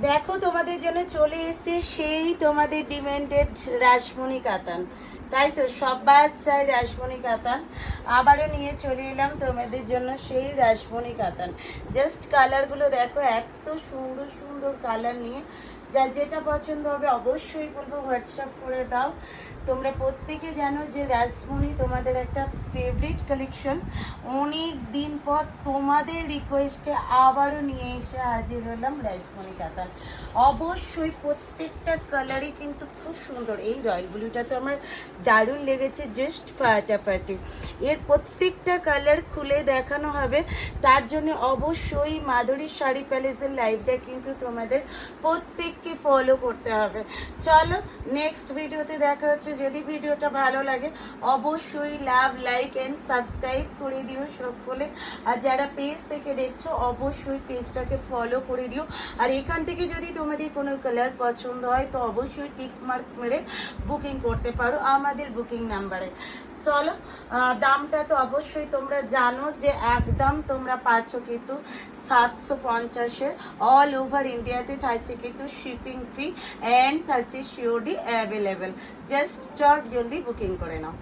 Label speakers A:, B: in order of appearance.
A: দেখো তোমাদের জন্য চলে এসেছে সেই তোমাদের ডিমান্ডেড রাসমণি কাতান। তাই তো সবার চাই রাসমণি কাতান। আবারও নিয়ে চলে এলাম তোমাদের জন্য সেই রাসমণি কাতান। জাস্ট কালারগুলো দেখো, এত সুন্দর সুন্দর কালার নিয়ে যার যেটা পছন্দ হবে অবশ্যই বলবো হোয়াটসঅ্যাপ করে দাও। তোমরা প্রত্যেকে জানো যে রাসমণি তোমাদের একটা ফেভারিট কালেকশন। অনেক দিন পর তোমাদের রিকোয়েস্টে আবারও নিয়ে এসে হাজির হলাম রাসমণি কাতান। অবশ্যই প্রত্যেকটা কালারই কিন্তু খুব সুন্দর। এই রয়্যাল ব্লুটা তো আমার দারুণ লেগেছে, জাস্ট ফাটাফাটি। এর প্রত্যেকটা কালার খুলে দেখানো হবে, তার জন্য অবশ্যই মাধুরী শাড়ি প্যালেসের লাইভটা কিন্তু তোমাদের প্রত্যেককে ফলো করতে হবে। চলো নেক্সট ভিডিওতে দেখা হচ্ছে। যদি ভিডিওটা ভালো লাগে অবশ্যই লাভ, লাইক অ্যান্ড সাবস্ক্রাইব করে দিও সকলে। আর যারা পেজ থেকে দেখছো অবশ্যই পেজটাকে ফলো করে দিও। আর এখান থেকে যদি তোমাদের কোনো কালার পছন্দ হয় তো অবশ্যই টিক মার্ক মেরে বুকিং করতে পারো আমাদের বুকিং নাম্বারে। চলো, দামটা তো অবশ্যই তোমরা জানো যে একদম তোমরা পাচ্ছ কিন্তু 750-এ। অল ওভার ইন্ডিয়াতে থাকছে কিন্তু শিপিং ফি অ্যান্ড থাকছে সিওডি অ্যাভেলেবেল। জাস্ট চট জলদি বুকিং করে নাও।